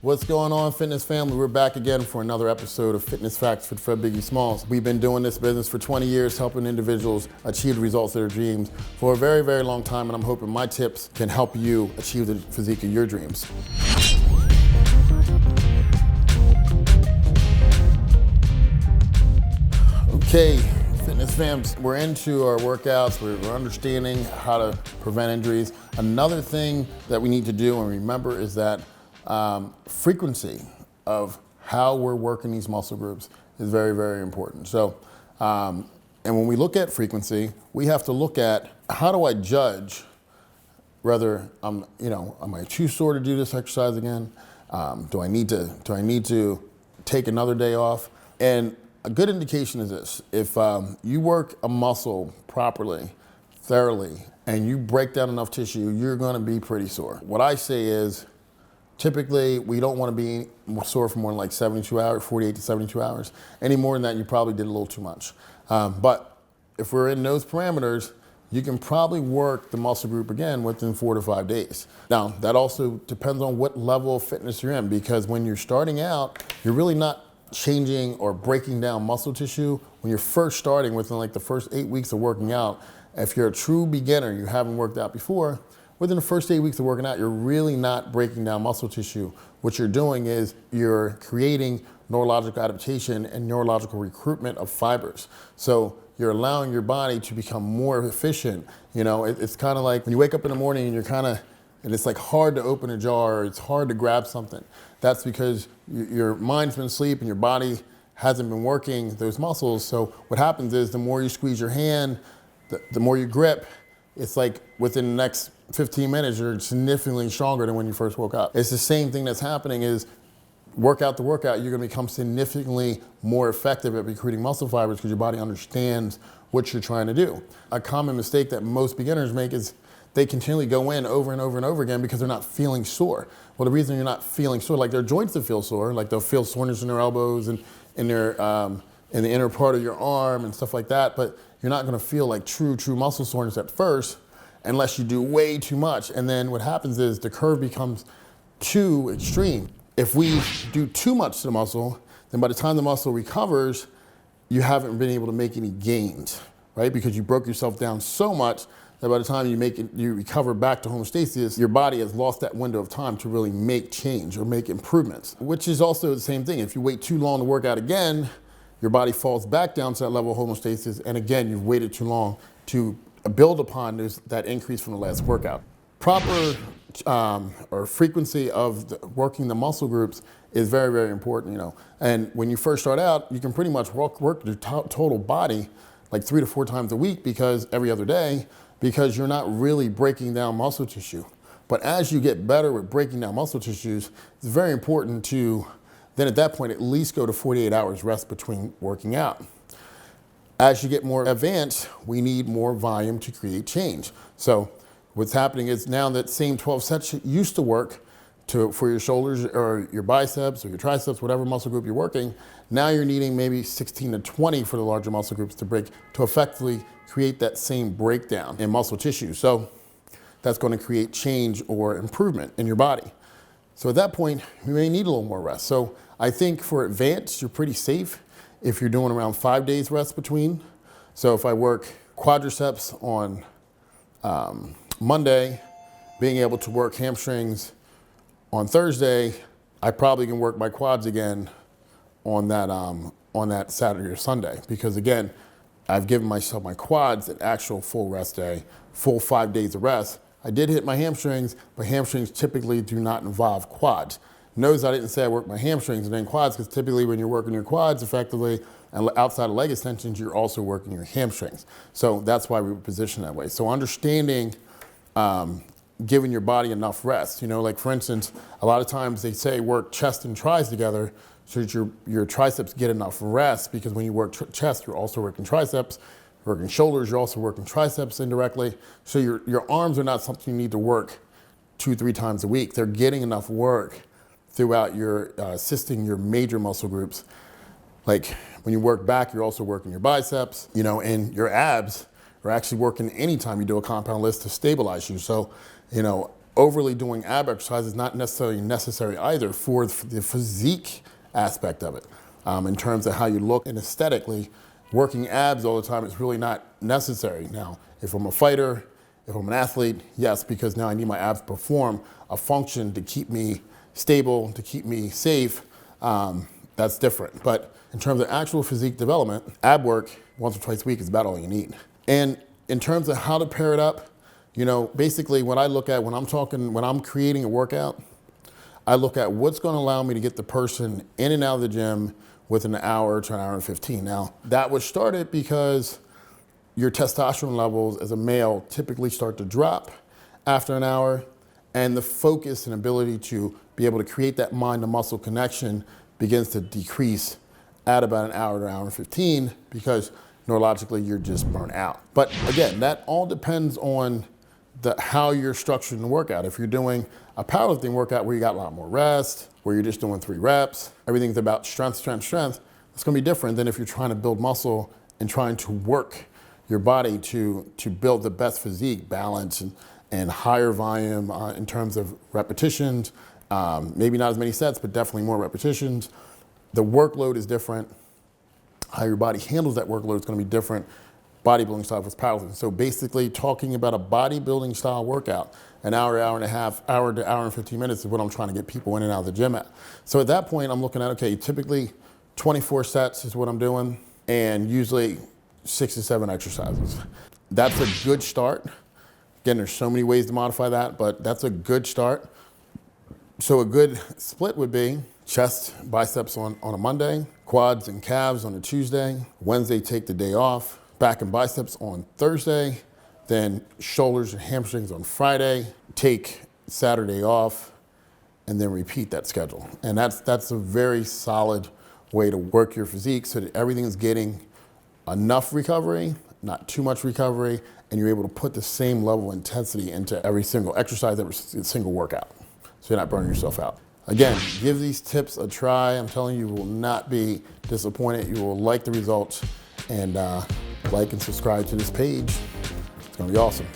What's going on, fitness family? We're back again for another episode of Fitness Facts with Fred Biggie Smalls. We've been doing this business for 20 years, helping individuals achieve the results of their dreams for a very, very long time, and I'm hoping my tips can help you achieve the physique of your dreams. Okay, fitness fams, we're into our workouts, we're understanding how to prevent injuries. Another thing that we need to do and remember is that frequency of how we're working these muscle groups is very, very important. So, and when we look at frequency, we have to look at how do I judge whether am I too sore to do this exercise again? Do I need to take another day off? And a good indication is this: if you work a muscle properly, thoroughly, and you break down enough tissue, you're going to be pretty sore. What I say is, typically, we don't want to be sore for more than like 72 hours, 48 to 72 hours. Any more than that, you probably did a little too much. But if we're in those parameters, you can probably work the muscle group again within 4 to 5 days. Now, that also depends on what level of fitness you're in, because when you're starting out, you're really not changing or breaking down muscle tissue. When you're first starting, within like the first 8 weeks of working out, if you're a true beginner, you haven't worked out before, within the first 8 weeks of working out, you're really not breaking down muscle tissue. What you're doing is you're creating neurological adaptation and neurological recruitment of fibers. So you're allowing your body to become more efficient. You know, it's kind of like when you wake up in the morning and and it's like hard to open a jar, or it's hard to grab something. That's because your mind's been asleep and your body hasn't been working those muscles. So what happens is the more you squeeze your hand, the more you grip, it's like within the next 15 minutes, you're significantly stronger than when you first woke up. It's the same thing that's happening is workout to workout, you're gonna become significantly more effective at recruiting muscle fibers because your body understands what you're trying to do. A common mistake that most beginners make is they continually go in over and over and over again because they're not feeling sore. Well, the reason you're not feeling sore, like their joints that feel sore, like they'll feel soreness in their elbows and in the inner part of your arm and stuff like that, but you're not gonna feel like true muscle soreness at first unless you do way too much. And then what happens is the curve becomes too extreme. If we do too much to the muscle, then by the time the muscle recovers, you haven't been able to make any gains, right? Because you broke yourself down so much that by the time you recover back to homeostasis, your body has lost that window of time to really make change or make improvements, which is also the same thing. If you wait too long to work out again, your body falls back down to that level of homeostasis, and again, you've waited too long to build upon that increase from the last workout. Proper or frequency of working the muscle groups is very, very important, you know. And when you first start out, you can pretty much work your total body like 3 to 4 times a week, because every other day, because you're not really breaking down muscle tissue. But as you get better with breaking down muscle tissues, it's very important to then at that point at least go to 48 hours rest between working out. As you get more advanced, we need more volume to create change. So what's happening is now that same 12 sets used to work for your shoulders or your biceps or your triceps, whatever muscle group you're working, now you're needing maybe 16 to 20 for the larger muscle groups to effectively create that same breakdown in muscle tissue. So that's going to create change or improvement in your body. So at that point, you may need a little more rest. So I think for advanced, you're pretty safe if you're doing around 5 days rest between. So if I work quadriceps on Monday, being able to work hamstrings on Thursday, I probably can work my quads again on that Saturday or Sunday, because again, I've given myself my quads an actual full rest day, full 5 days of rest. I did hit my hamstrings, but hamstrings typically do not involve quads. Notice I didn't say I worked my hamstrings and then quads, because typically when you're working your quads effectively and outside of leg extensions, you're also working your hamstrings. So that's why we were positioned that way. So understanding giving your body enough rest. You know, like for instance, a lot of times they say work chest and tris together so that your triceps get enough rest, because when you work chest, you're also working triceps. Working shoulders, you're also working triceps indirectly. So your arms are not something you need to work 2-3 times a week. They're getting enough work throughout your assisting your major muscle groups. Like when you work back, you're also working your biceps, you know, and your abs are actually working anytime you do a compound lift to stabilize you. So, you know, overly doing ab exercise is not necessarily necessary either for the physique aspect of it. In terms of how you look and aesthetically, working abs all the time is really not necessary. Now, if I'm a fighter, if I'm an athlete, yes, because now I need my abs to perform a function to keep me stable, to keep me safe, that's different. But in terms of actual physique development, ab work once or twice a week is about all you need. And in terms of how to pair it up, you know, basically what I look at when I'm creating a workout, I look at what's going to allow me to get the person in and out of the gym within an hour to an hour and 15. Now, that was started because your testosterone levels as a male typically start to drop after an hour, and the focus and ability to be able to create that mind to muscle connection begins to decrease at about an hour to an hour and 15 because neurologically you're just burnt out. But again, that all depends on how you're structuring the workout. If you're doing a powerlifting workout where you got a lot more rest, where you're just doing 3 reps, everything's about strength, strength, strength, it's gonna be different than if you're trying to build muscle and trying to work your body to build the best physique, balance, and higher volume in terms of repetitions, maybe not as many sets, but definitely more repetitions. The workload is different. How your body handles that workload is gonna be different. Bodybuilding style versus powerlifting. So basically talking about a bodybuilding style workout, an hour, hour and a half, hour to hour and 15 minutes is what I'm trying to get people in and out of the gym at. So at that point, I'm looking at, okay, typically 24 sets is what I'm doing, and usually 6 to 7 exercises. That's a good start. Again, there's so many ways to modify that, but that's a good start. So a good split would be chest, biceps on a Monday, quads and calves on a Tuesday, Wednesday take the day off, back and biceps on Thursday, then shoulders and hamstrings on Friday, take Saturday off, and then repeat that schedule. And that's a very solid way to work your physique so that everything's getting enough recovery, not too much recovery, and you're able to put the same level of intensity into every single exercise, every single workout, so you're not burning yourself out. Again, give these tips a try. I'm telling you, you will not be disappointed. You will like the results, and like and subscribe to this page. It's gonna be awesome.